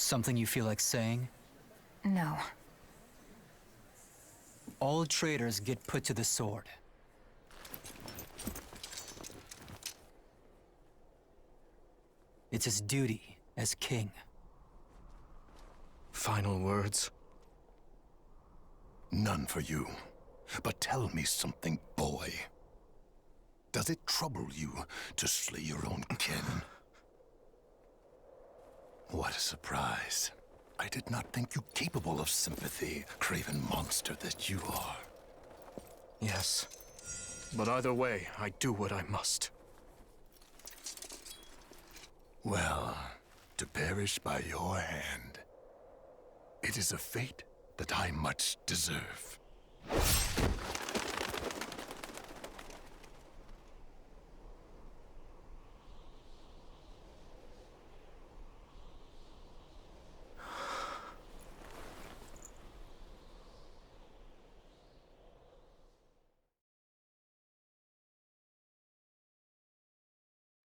Something you feel like saying? No. All traitors get put to the sword. It's his duty as king. Final words? None for you. But tell me something, boy. Does it trouble you to slay your own kin? What a surprise. I did not think you capable of sympathy, craven monster that you are. Yes. But either way, I do what I must. Well, to perish by your hand, it is a fate that I much deserve.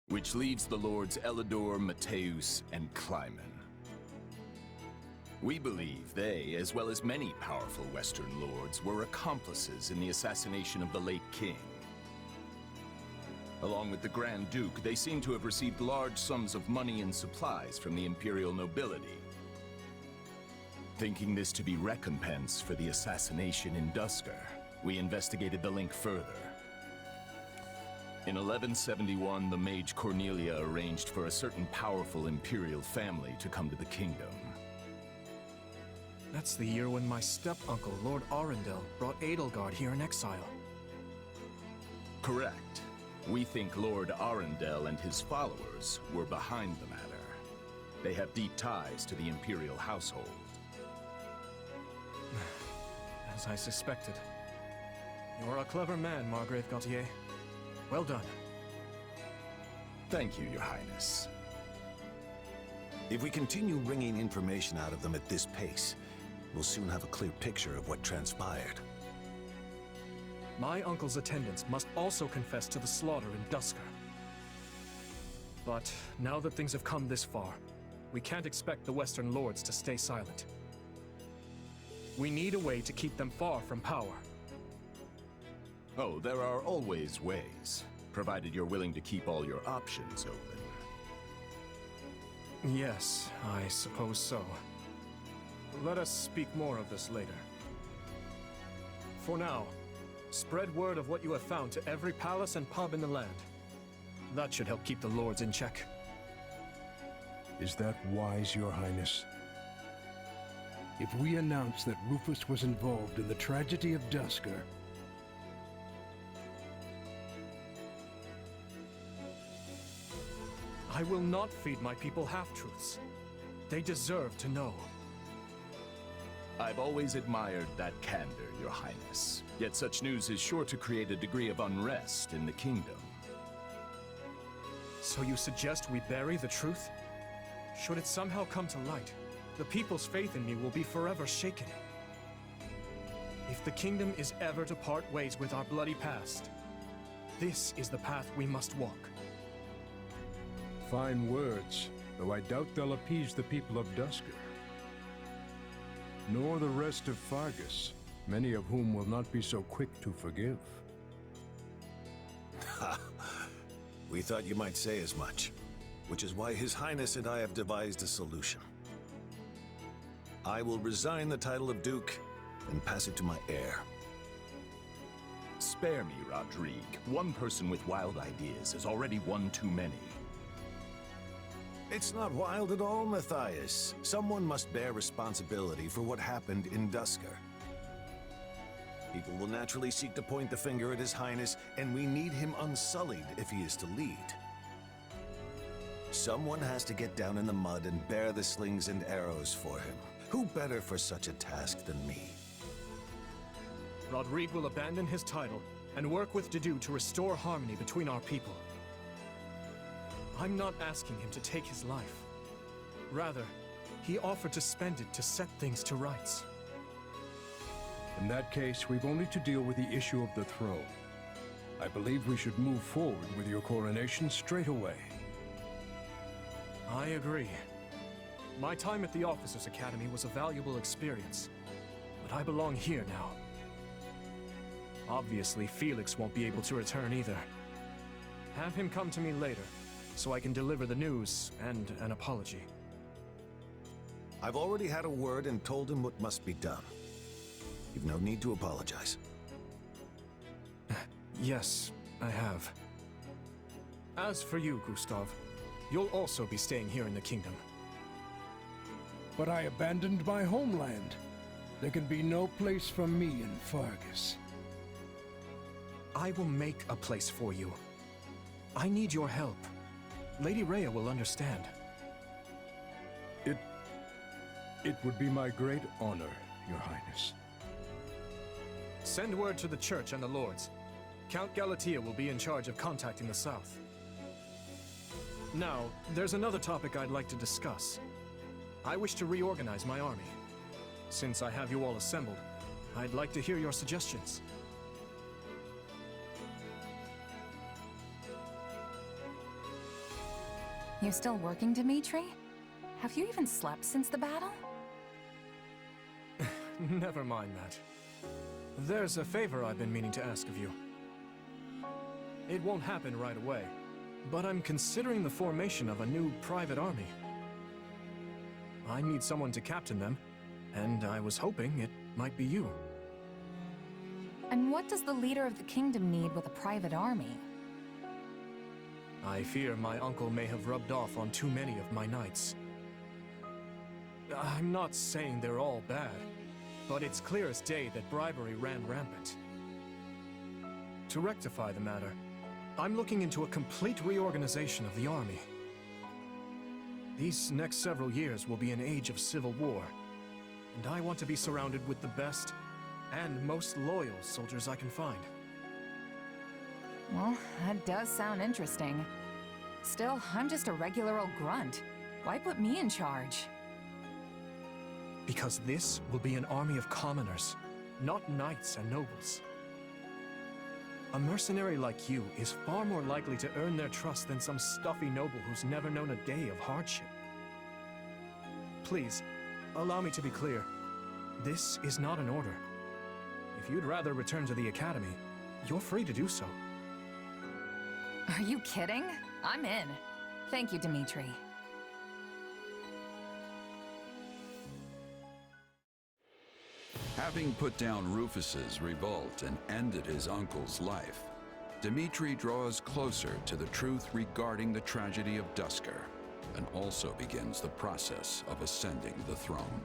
Which leaves the lords Elidor, Mateus, and Kleiman. We believe they, as well as many powerful Western lords, were accomplices in the assassination of the late king. Along with the Grand Duke, they seem to have received large sums of money and supplies from the imperial nobility. Thinking this to be recompense for the assassination in Duscur, we investigated the link further. In 1171, the mage Cornelia arranged for a certain powerful imperial family to come to the kingdom. That's the year when my step-uncle, Lord Arundel, brought Edelgard here in exile. Correct. We think Lord Arundel and his followers were behind the matter. They have deep ties to the imperial household. As I suspected. You're a clever man, Margrave Gautier. Well done. Thank you, Your Highness. If we continue wringing information out of them at this pace, we'll soon have a clear picture of what transpired. My uncle's attendants must also confess to the slaughter in Duscur. But now that things have come this far, we can't expect the Western lords to stay silent. We need a way to keep them far from power. Oh, there are always ways, provided you're willing to keep all your options open. Yes, I suppose so. Let us speak more of this later. For now, spread word of what you have found to every palace and pub in the land. That should help keep the lords in check. Is that wise, Your Highness? If we announce that Rufus was involved in the tragedy of Duscur, I will not feed my people half-truths. They deserve to know. I've always admired that candor, Your Highness. Yet such news is sure to create a degree of unrest in the kingdom. So you suggest we bury the truth? Should it somehow come to light, the people's faith in me will be forever shaken. If the kingdom is ever to part ways with our bloody past, this is the path we must walk. fine words, though I doubt they'll appease the people of Duscur. Nor the rest of Fargus, many of whom will not be so quick to forgive. Ha! We thought you might say as much, which is why His Highness and I have devised a solution. I will resign the title of Duke and pass it to my heir. Spare me, Rodrigue. One person with wild ideas is already one too many. It's not wild at all, Matthias. Someone must bear responsibility for what happened in Duscur. People will naturally seek to point the finger at His Highness, and we need him unsullied if he is to lead. Someone has to get down in the mud and bear the slings and arrows for him. Who better for such a task than me? Rodrigue will abandon his title and work with Dedue to restore harmony between our people. I'm not asking him to take his life. Rather, he offered to spend it to set things to rights. In that case, we've only to deal with the issue of the throne. I believe we should move forward with your coronation straight away. I agree. My time at the Officers' Academy was a valuable experience, but I belong here now. Obviously, Felix won't be able to return either. Have him come to me later, so I can deliver the news and an apology. I've already had a word and told him what must be done. You've no need to apologize. Yes, I have. As for you, Gustav, you'll also be staying here in the kingdom. But I abandoned my homeland. There can be no place for me in Fargus. I will make a place for you. I need your help. Lady Rhea will understand. It would be my great honor, Your Highness. Send word to the church and the lords. Count Galatea will be in charge of contacting the south. Now, there's another topic I'd like to discuss. I wish to reorganize my army. Since I have you all assembled, I'd like to hear your suggestions. You still working, Dimitri? Have you even slept since the battle? Never mind that. There's a favor I've been meaning to ask of you. It won't happen right away, but I'm considering the formation of a new private army. I need someone to captain them, and I was hoping it might be you. And what does the leader of the kingdom need with a private army? I fear my uncle may have rubbed off on too many of my knights. I'm not saying they're all bad, but it's clear as day that bribery ran rampant. To rectify the matter, I'm looking into a complete reorganization of the army. These next several years will be an age of civil war, and I want to be surrounded with the best and most loyal soldiers I can find. Well, that does sound interesting. Still, I'm just a regular old grunt. Why put me in charge? Because this will be an army of commoners, not knights and nobles. A mercenary like you is far more likely to earn their trust than some stuffy noble who's never known a day of hardship. Please, allow me to be clear. This is not an order. If you'd rather return to the academy, you're free to do so. Are you kidding? I'm in. Thank you, Dimitri. Having put down Rufus's revolt and ended his uncle's life, Dimitri draws closer to the truth regarding the tragedy of Duscur, and also begins the process of ascending the throne.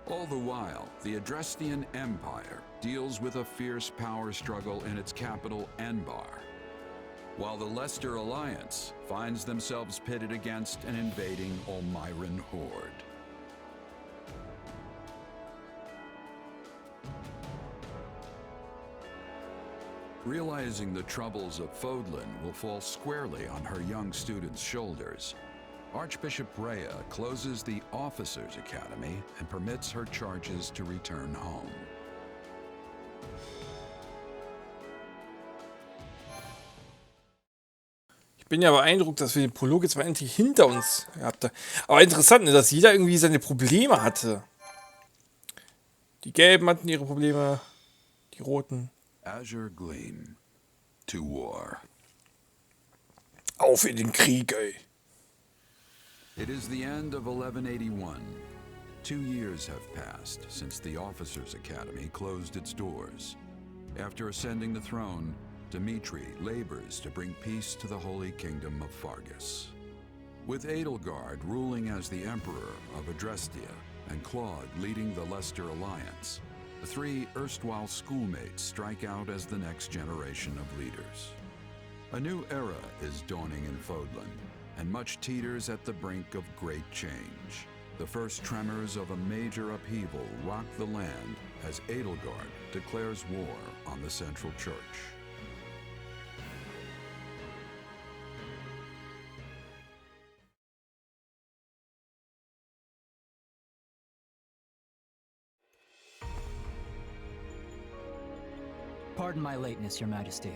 All the while, the Adrestian Empire deals with a fierce power struggle in its capital, Enbar, while the Leicester Alliance finds themselves pitted against an invading Olmyran horde. Realizing the troubles of Fodlan will fall squarely on her young students' shoulders, Archbishop Rhea closes the Officers' Academy and permits her charges to return home. Ich bin ja beeindruckt, dass wir den Prolog jetzt mal endlich hinter uns gehabt haben. Aber interessant, ne, dass jeder irgendwie seine Probleme hatte. Die Gelben hatten ihre Probleme, die Roten. Azure Gleam. To war. Auf in den Krieg, ey. It is the end of 1181. 2 years have passed since the Officers' Academy closed its doors. After ascending the throne, Dimitri labors to bring peace to the Holy Kingdom of Fargus. With Edelgard ruling as the Emperor of Adrestia and Claude leading the Leicester Alliance, the 3 erstwhile schoolmates strike out as the next generation of leaders. A new era is dawning in Fodlan, and much teeters at the brink of great change. The first tremors of a major upheaval rock the land as Edelgard declares war on the Central Church. Pardon my lateness, Your Majesty.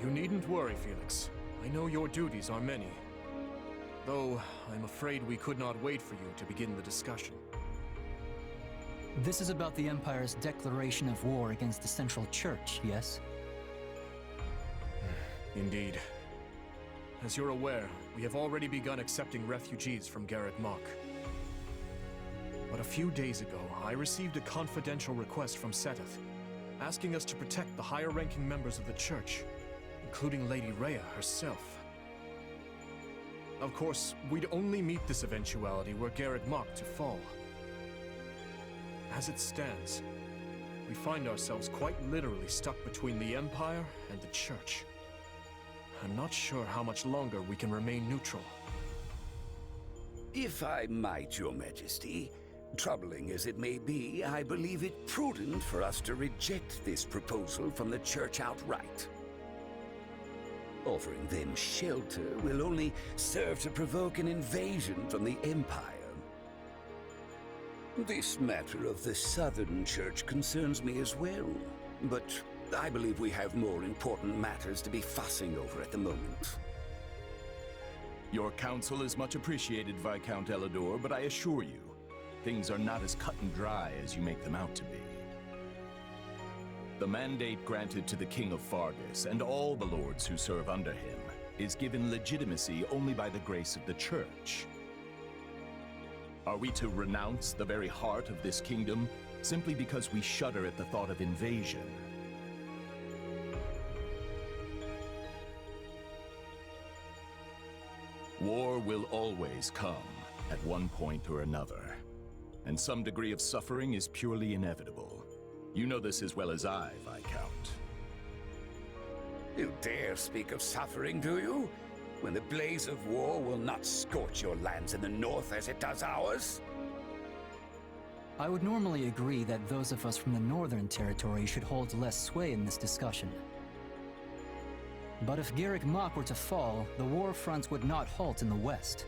You needn't worry, Felix. I know your duties are many. Though, I'm afraid we could not wait for you to begin the discussion. This is about the Empire's declaration of war against the Central Church, yes? Indeed. As you're aware, we have already begun accepting refugees from Garreg Mach. But a few days ago, I received a confidential request from Seteth, asking us to protect the higher-ranking members of the Church, including Lady Rhea herself. Of course, we'd only meet this eventuality were Garreg Mach to fall. As it stands, we find ourselves quite literally stuck between the Empire and the Church. I'm not sure how much longer we can remain neutral. If I might, Your Majesty, troubling as it may be, I believe it prudent for us to reject this proposal from the Church outright. Offering them shelter will only serve to provoke an invasion from the Empire. This matter of the Southern Church concerns me as well, but I believe we have more important matters to be fussing over at the moment. Your counsel is much appreciated, Viscount Elidor, but I assure you, things are not as cut and dry as you make them out to be. The mandate granted to the King of Fargus and all the lords who serve under him is given legitimacy only by the grace of the Church. Are we to renounce the very heart of this kingdom simply because we shudder at the thought of invasion? War will always come at one point or another, and some degree of suffering is purely inevitable. You know this as well as I, Viscount. You dare speak of suffering, do you? When the blaze of war will not scorch your lands in the north as it does ours? I would normally agree that those of us from the Northern Territory should hold less sway in this discussion. But if Garreg Mach were to fall, the war fronts would not halt in the west.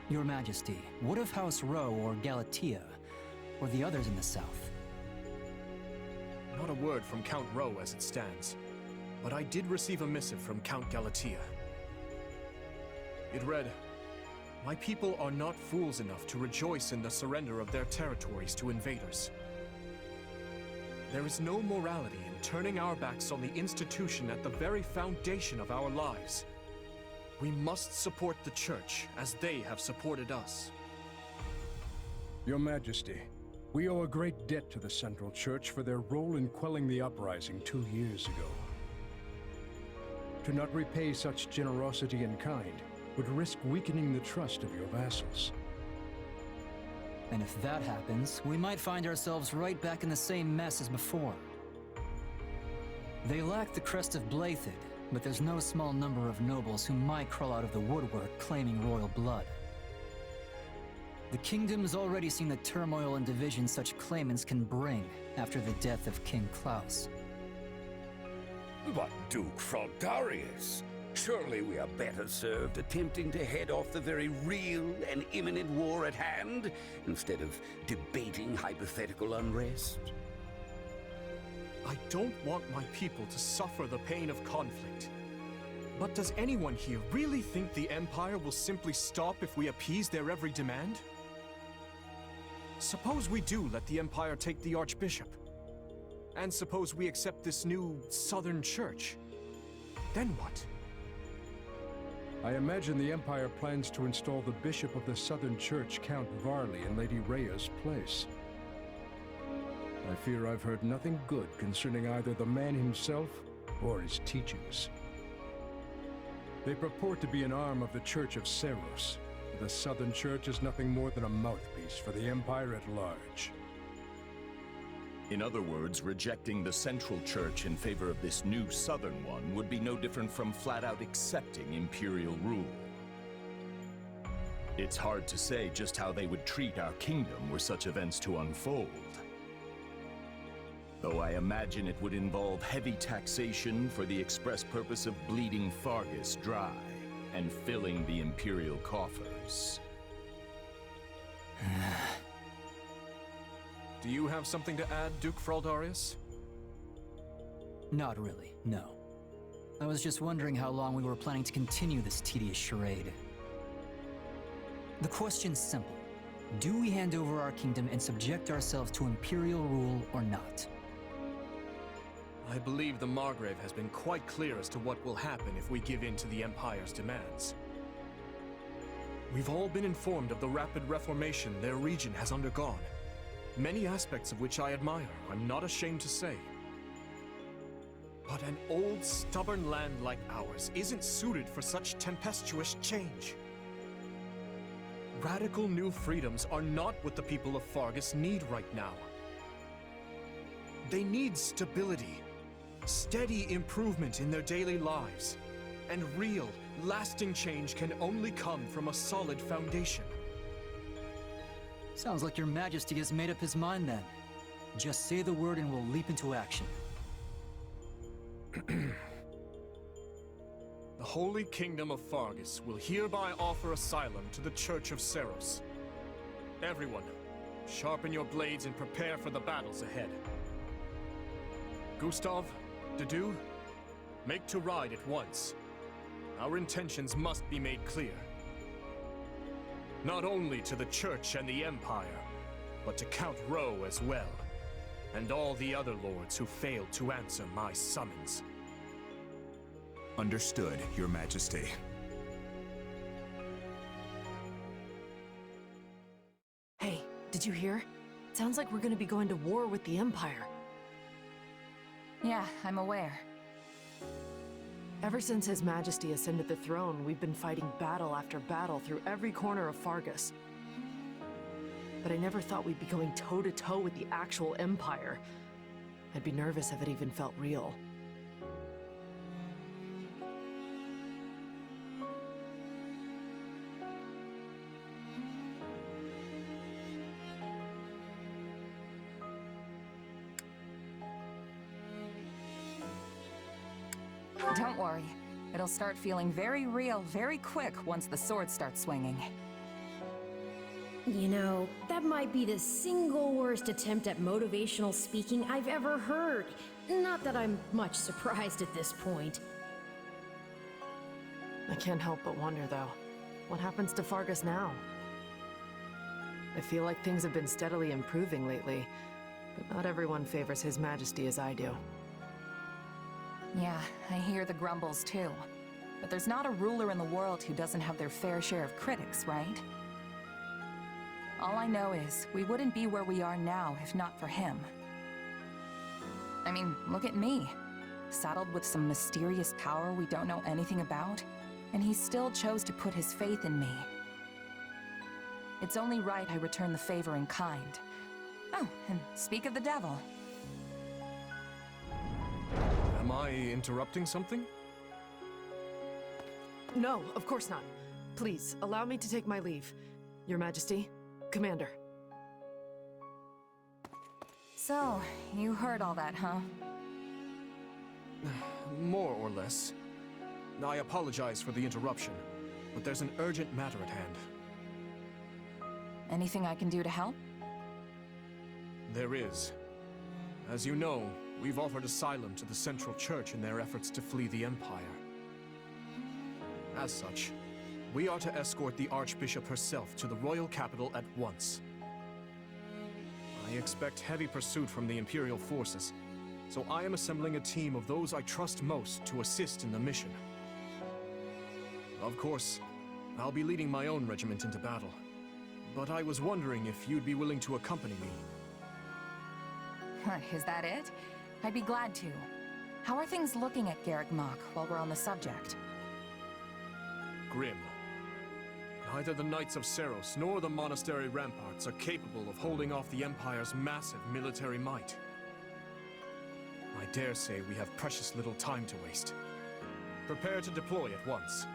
Your Majesty, what of House Rowe or Galatea, or the others in the south? Not a word from Count Rowe as it stands, but I did receive a missive from Count Galatea. It read, "My people are not fools enough to rejoice in the surrender of their territories to invaders. There is no morality in turning our backs on the institution at the very foundation of our lives. We must support the Church as they have supported us." Your Majesty, we owe a great debt to the Central Church for their role in quelling the uprising 2 years ago. To not repay such generosity in kind would risk weakening the trust of your vassals. And if that happens, we might find ourselves right back in the same mess as before. They lack the crest of Blaidd, but there's no small number of nobles who might crawl out of the woodwork claiming royal blood. The kingdom's already seen the turmoil and division such claimants can bring after the death of King Klaus. But Duke Fraldarius, surely we are better served attempting to head off the very real and imminent war at hand, instead of debating hypothetical unrest. I don't want my people to suffer the pain of conflict. But does anyone here really think the Empire will simply stop if we appease their every demand? Suppose we do let the Empire take the Archbishop. And suppose we accept this new Southern Church. Then what? I imagine the Empire plans to install the Bishop of the Southern Church, Count Varley, in Lady Rhea's place. I fear I've heard nothing good concerning either the man himself or his teachings. They purport to be an arm of the Church of Seros. The Southern Church is nothing more than a mouthpiece for the Empire at large. In other words, rejecting the Central Church in favor of this new Southern one would be no different from flat-out accepting imperial rule. It's hard to say just how they would treat our kingdom were such events to unfold. Though I imagine it would involve heavy taxation for the express purpose of bleeding Fargus dry and filling the imperial coffers. Do you have something to add, Duke Fraldarius? Not really, no. I was just wondering how long we were planning to continue this tedious charade. The question's simple. Do we hand over our kingdom and subject ourselves to imperial rule or not? I believe the Margrave has been quite clear as to what will happen if we give in to the Empire's demands. We've all been informed of the rapid reformation their region has undergone, many aspects of which I admire, I'm not ashamed to say. But an old, stubborn land like ours isn't suited for such tempestuous change. Radical new freedoms are not what the people of Fargus need right now. They need stability, steady improvement in their daily lives, and real, lasting change can only come from a solid foundation. Sounds like your Majesty has made up his mind then. Just say the word and we'll leap into action. The Holy Kingdom of Fargus will hereby offer asylum to the Church of Seros. Everyone, sharpen your blades and prepare for the battles ahead. Gustav, Dedu, make to ride at once. Our intentions must be made clear. Not only to the Church and the Empire, but to Count Rowe as well, and all the other lords who failed to answer my summons. Understood, Your Majesty. Hey, did you hear? Sounds like we're gonna be going to war with the Empire. Yeah, I'm aware. Ever since His Majesty ascended the throne, we've been fighting battle after battle through every corner of Fargus. But I never thought we'd be going toe-to-toe with the actual Empire. I'd be nervous if it even felt real. Don't worry. It'll start feeling very real very quick once the sword starts swinging. You know, that might be the single worst attempt at motivational speaking I've ever heard. Not that I'm much surprised at this point. I can't help but wonder, though. What happens to Fargus now? I feel like things have been steadily improving lately, but not everyone favors His Majesty as I do. Yeah, I hear the grumbles too. But there's not a ruler in the world who doesn't have their fair share of critics, right? All I know is, we wouldn't be where we are now if not for him. I mean, look at me. Saddled with some mysterious power we don't know anything about, and he still chose to put his faith in me. It's only right I return the favor in kind. Oh, and speak of the devil. Am I interrupting something? No, of course not. Please, allow me to take my leave. Your Majesty, Commander. So, you heard all that, huh? More or less. I apologize for the interruption, but there's an urgent matter at hand. Anything I can do to help? There is. As you know, we've offered asylum to the Central Church in their efforts to flee the Empire. As such, we are to escort the Archbishop herself to the royal capital at once. I expect heavy pursuit from the Imperial forces, so I am assembling a team of those I trust most to assist in the mission. Of course, I'll be leading my own regiment into battle, but I was wondering if you'd be willing to accompany me. What, is that it? I'd be glad to. How are things looking at Garrick Mach while we're on the subject? Grim. Neither the Knights of Seros nor the monastery ramparts are capable of holding off the Empire's massive military might. I dare say we have precious little time to waste. Prepare to deploy at once.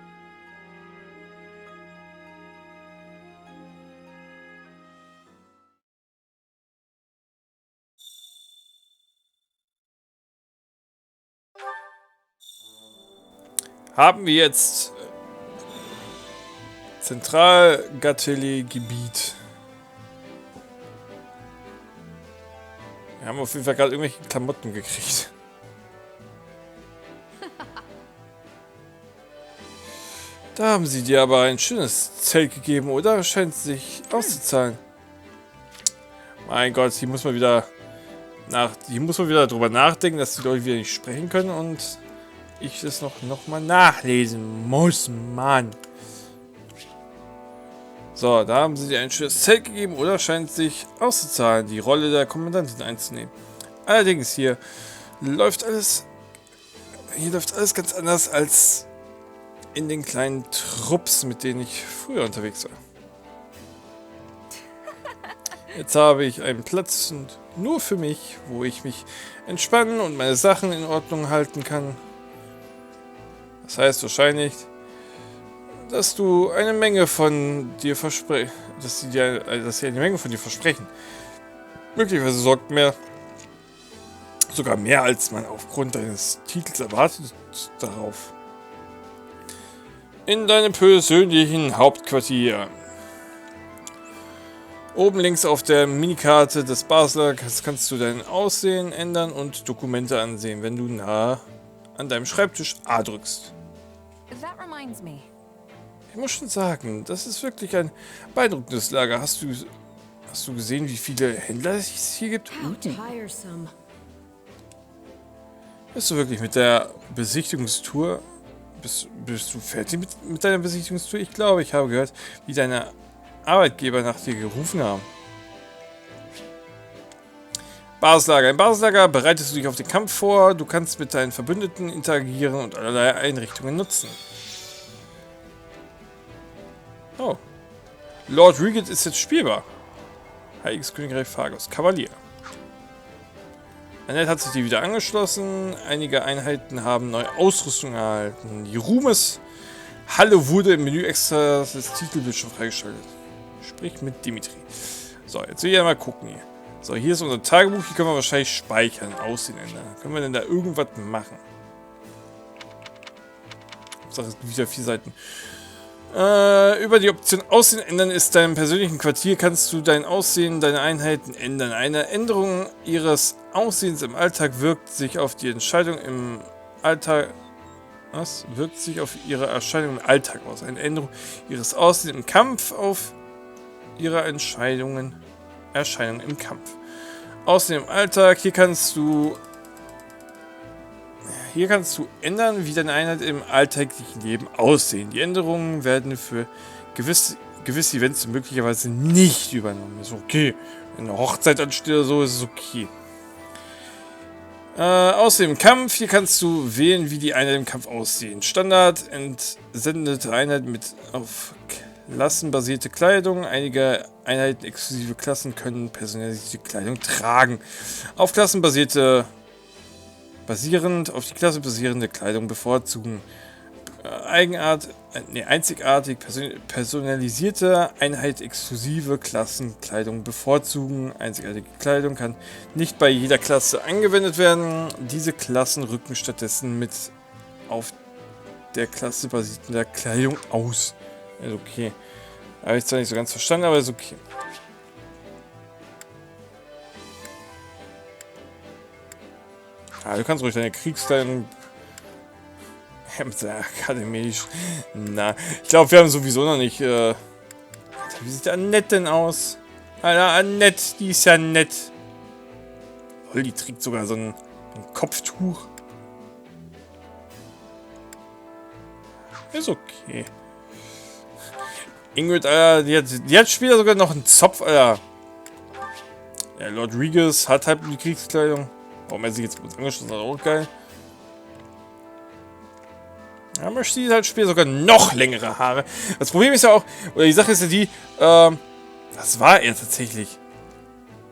Haben wir jetzt Zentralgatele-Gebiet. Wir haben auf jeden Fall gerade irgendwelche Klamotten gekriegt. Da haben sie dir aber ein schönes Zelt gegeben, oder? Scheint sich auszuzahlen. Mein Gott, hier muss man wieder drüber nachdenken, dass die Leute wieder nicht sprechen können und ich das noch mal nachlesen muss, Mann. So, da haben sie dir ein schönes Zelt gegeben, oder? Scheint sich auszuzahlen, die Rolle der Kommandantin einzunehmen. Allerdings, hier läuft alles ganz anders als in den kleinen Trupps, mit denen ich früher unterwegs war. Jetzt habe ich einen Platz nur für mich, wo ich mich entspannen und meine Sachen in Ordnung halten kann. Das heißt wahrscheinlich, dass du eine Menge von dir versprechen, dass sie eine Menge von dir versprechen. Möglicherweise sorgt sogar mehr als man aufgrund deines Titels erwartet darauf. In deinem persönlichen Hauptquartier. Oben links auf der Minikarte des Basler kannst du dein Aussehen ändern und Dokumente ansehen, wenn du nah an deinem Schreibtisch A drückst. Ich muss schon sagen, das ist wirklich ein beeindruckendes Lager. Hast du gesehen, wie viele Händler es hier gibt? Bist du wirklich mit der Besichtigungstour? Bist du fertig mit deiner Besichtigungstour? Ich glaube, ich habe gehört, wie deine Arbeitgeber nach dir gerufen haben. Basislager. Im Basislager bereitest du dich auf den Kampf vor. Du kannst mit deinen Verbündeten interagieren und allerlei Einrichtungen nutzen. Oh. Lord Riget ist jetzt spielbar. Heiliges Königreich Phagos. Kavalier. Annette hat sich die wieder angeschlossen. Einige Einheiten haben neue Ausrüstung erhalten. Die Ruhmeshalle wurde im Menü extra das Titelbild schon freigeschaltet. Sprich mit Dimitri. So, jetzt will ich ja mal gucken hier. So, hier ist unser Tagebuch. Hier können wir wahrscheinlich speichern. Aussehen ändern. Können wir denn da irgendwas machen? Hauptsache es gibt wieder 4 Seiten. Über die Option Aussehen ändern ist deinem persönlichen Quartier kannst du dein Aussehen, deine Einheiten ändern. Eine Änderung ihres Aussehens im Alltag wirkt sich auf die Entscheidung im Alltag. Was? Wirkt sich auf ihre Erscheinung im Alltag aus. Eine Änderung ihres Aussehens im Kampf auf ihre Erscheinung im Kampf. Aussehen im Alltag. Hier kannst du ändern, wie deine Einheit im alltäglichen Leben aussehen. Die Änderungen werden für gewisse Events möglicherweise nicht übernommen. Ist okay. Wenn eine Hochzeit ansteht oder so, ist es okay. Außerdem im Kampf. Hier kannst du wählen, wie die Einheit im Kampf aussehen. Standard, entsendete Einheit mit auf Klassen basierte Kleidung. Einige Einheiten exklusive Klassen können personalisierte Kleidung tragen. Auf Klassen basierend auf die Klasse basierende Kleidung bevorzugen. Einzigartig personalisierte Einheit exklusive Klassenkleidung bevorzugen. Einzigartige Kleidung kann nicht bei jeder Klasse angewendet werden. Diese Klassen rücken stattdessen mit auf der Klasse basierender Kleidung aus. Ist okay. Habe ich zwar nicht so ganz verstanden, aber ist okay. Ja, du kannst ruhig deine Kriegskleidung mit der Akademie. Na, ich glaube, wir haben sowieso noch nicht. Wie sieht Annette denn aus? Alter, Annette, die ist ja nett. Oh, die trägt sogar so ein Kopftuch. Ist okay. Ingrid, Alter, die hat später sogar noch einen Zopf, Alter. Ja, Lord Regis hat halt die Kriegskleidung. Warum er sich jetzt mit uns angeschlossen hat, auch geil. Ja, man sieht halt später sogar noch längere Haare. Das Problem ist ja auch, oder die Sache ist ja die, das war er tatsächlich.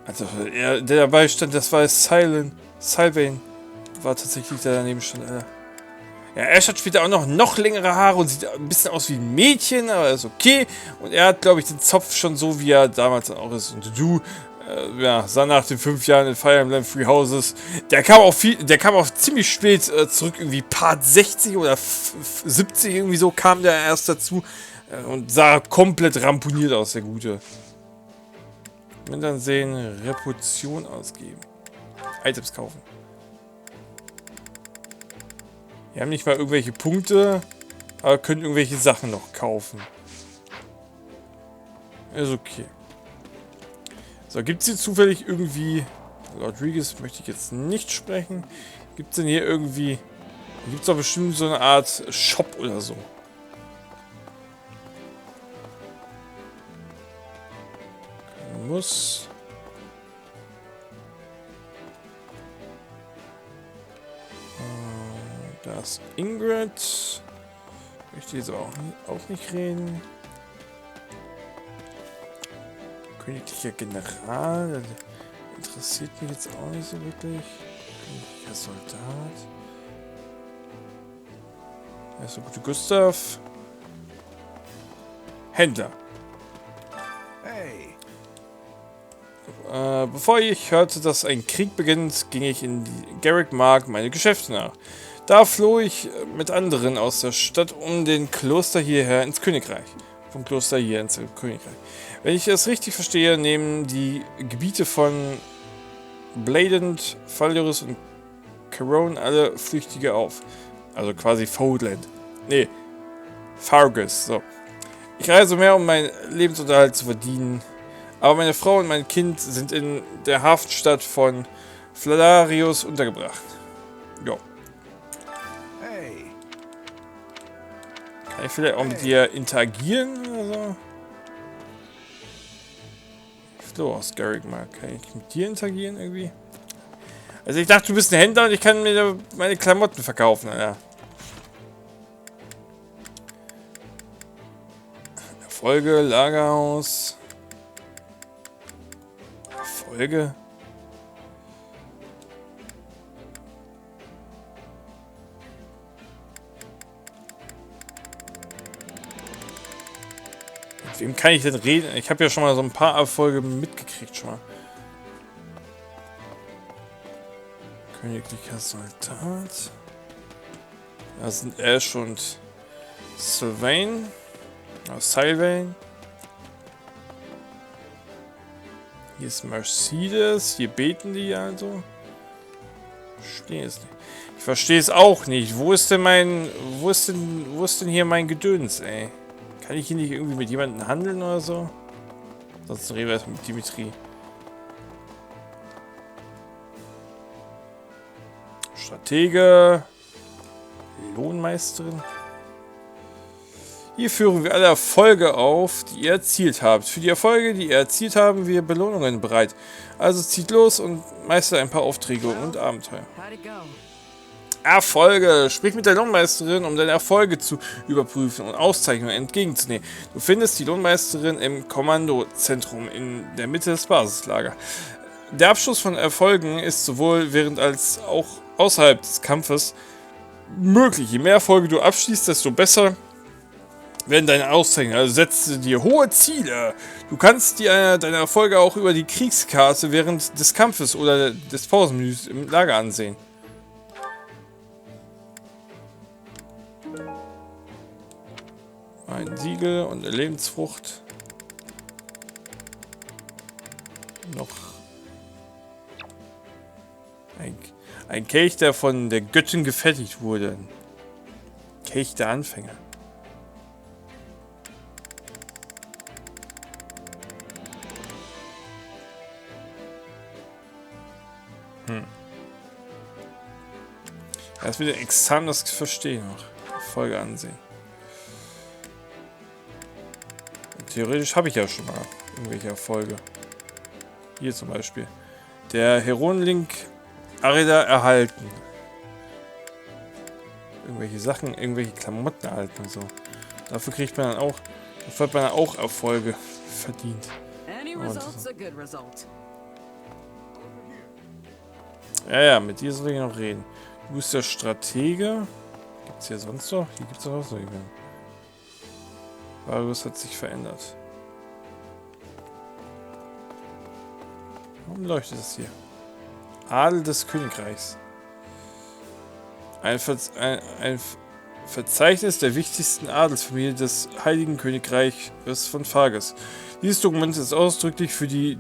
Also, der dabei stand, das war Sylvain. War tatsächlich der daneben stand, Alter. Ja, Ash hat später auch noch längere Haare und sieht ein bisschen aus wie ein Mädchen, aber ist okay. Und er hat, glaube ich, den Zopf schon so, wie er damals auch ist. Und du, sah nach den 5 Jahren in Fire Emblem Three Houses. Der kam auch ziemlich spät zurück, irgendwie Part 60 oder 70, irgendwie so kam der erst dazu. Und sah komplett ramponiert aus, der Gute. Und dann sehen, Reputation ausgeben. Items kaufen. Wir haben nicht mal irgendwelche Punkte. Aber können irgendwelche Sachen noch kaufen. Ist okay. So, gibt es hier zufällig irgendwie... Rodriguez möchte ich jetzt nicht sprechen. Gibt es denn hier irgendwie... Gibt es doch bestimmt so eine Art Shop oder so. Muss... Da ist Ingrid. Möchte jetzt auch nicht reden. Königlicher General. Das interessiert mich jetzt auch nicht so wirklich. Königlicher Soldat. Er ist so gute Gustav. Händler. Hey. Bevor ich hörte, dass ein Krieg beginnt, ging ich in die Garrick Mark meine Geschäfte nach. Da floh ich mit anderen aus der Stadt um den Kloster hierher ins Königreich. Vom Kloster hier ins Königreich. Wenn ich es richtig verstehe, nehmen die Gebiete von Beiden, Häuser und Caron alle Flüchtige auf. Also quasi Foldland. Nee, Fargus. So. Ich reise mehr, um meinen Lebensunterhalt zu verdienen. Aber meine Frau und mein Kind sind in der Hafenstadt von Fladarius untergebracht. Jo. Hey. Kann ich vielleicht auch mit dir interagieren oder so? So, aus Garrick Mark. Kann ich mit dir interagieren irgendwie? Also ich dachte, du bist ein Händler und ich kann mir meine Klamotten verkaufen, Alter. Erfolge, Lagerhaus. Erfolge. Mit wem kann ich denn reden? Ich habe ja schon mal so ein paar Erfolge mitgekriegt schon mal. Königlicher Soldat. Da sind Ash und Sylvain. Sylvain. Hier ist Mercedes. Hier beten die also. Verstehe es nicht. Ich verstehe es auch nicht. Wo ist denn hier mein Gedöns, ey? Kann ich hier nicht irgendwie mit jemandem handeln oder so? Sonst reden wir erst mit Dimitri. Stratege. Lohnmeisterin. Hier führen wir alle Erfolge auf, die ihr erzielt habt. Für die Erfolge, die ihr erzielt habt, haben wir Belohnungen bereit. Also zieht los und meistert ein paar Aufträge und Abenteuer. Erfolge. Sprich mit der Lohnmeisterin, um deine Erfolge zu überprüfen und Auszeichnungen entgegenzunehmen. Du findest die Lohnmeisterin im Kommandozentrum in der Mitte des Basislagers. Der Abschluss von Erfolgen ist sowohl während als auch außerhalb des Kampfes möglich. Je mehr Erfolge du abschließt, desto besser werden deine Auszeichnungen. Also setze dir hohe Ziele. Du kannst dir deine Erfolge auch über die Kriegskarte während des Kampfes oder des Pausenmenüs im Lager ansehen. Ein Siegel und eine Lebensfrucht. Noch ein Kelch, der von der Göttin gefertigt wurde. Kelch der Anfänger. Das mit dem Examen, das verstehe ich noch. Folge ansehen. Und theoretisch habe ich ja schon mal irgendwelche Erfolge. Hier zum Beispiel. Der Heroenlink Arida erhalten. Irgendwelche Sachen, irgendwelche Klamotten erhalten und so. Dafür kriegt man dann auch, dafür hat man dann auch Erfolge verdient. Ja, mit dir soll ich noch reden. Du bist der Stratege. Gibt es hier sonst noch? Hier gibt es auch so jemanden. Varus hat sich verändert. Warum leuchtet es hier? Adel des Königreichs. Ein Verzeichnis der wichtigsten Adelsfamilien des Heiligen Königreichs von Fargus. Dieses Dokument ist ausdrücklich für die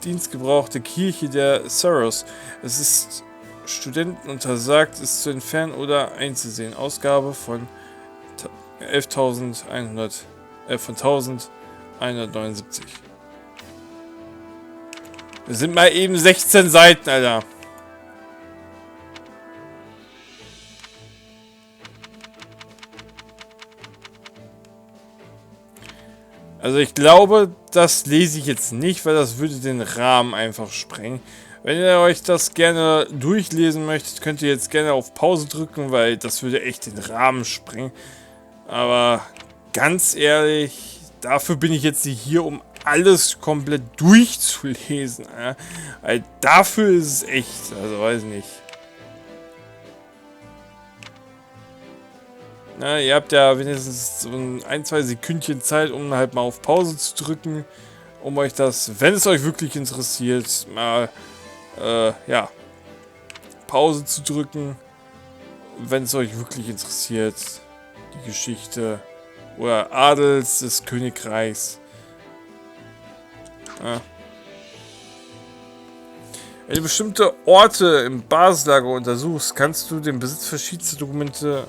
dienstgebrauchte Kirche der Saros. Es ist Studenten untersagt, es zu entfernen oder einzusehen. Ausgabe von 11.100 von 1.179. Das sind mal eben 16 Seiten, Alter. Also ich glaube, das lese ich jetzt nicht, weil das würde den Rahmen einfach sprengen. Wenn ihr euch das gerne durchlesen möchtet, könnt ihr jetzt gerne auf Pause drücken, weil das würde echt den Rahmen sprengen. Aber ganz ehrlich, dafür bin ich jetzt nicht hier, um alles komplett durchzulesen. Weil dafür ist es echt, also weiß nicht. Na, ihr habt ja wenigstens so ein, zwei Sekündchen Zeit, um halt mal auf Pause zu drücken, um euch das, wenn es euch wirklich interessiert, mal, ja, Pause zu drücken, wenn es euch wirklich interessiert, die Geschichte oder Adels des Königreichs. Ja. Wenn du bestimmte Orte im Basislager untersuchst, kannst du den Besitz verschiedenster Dokumente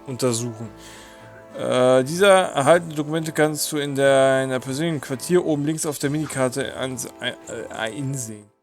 untersuchen. Diese erhaltenen Dokumente kannst du in deiner persönlichen Quartier oben links auf der Minikarte einsehen.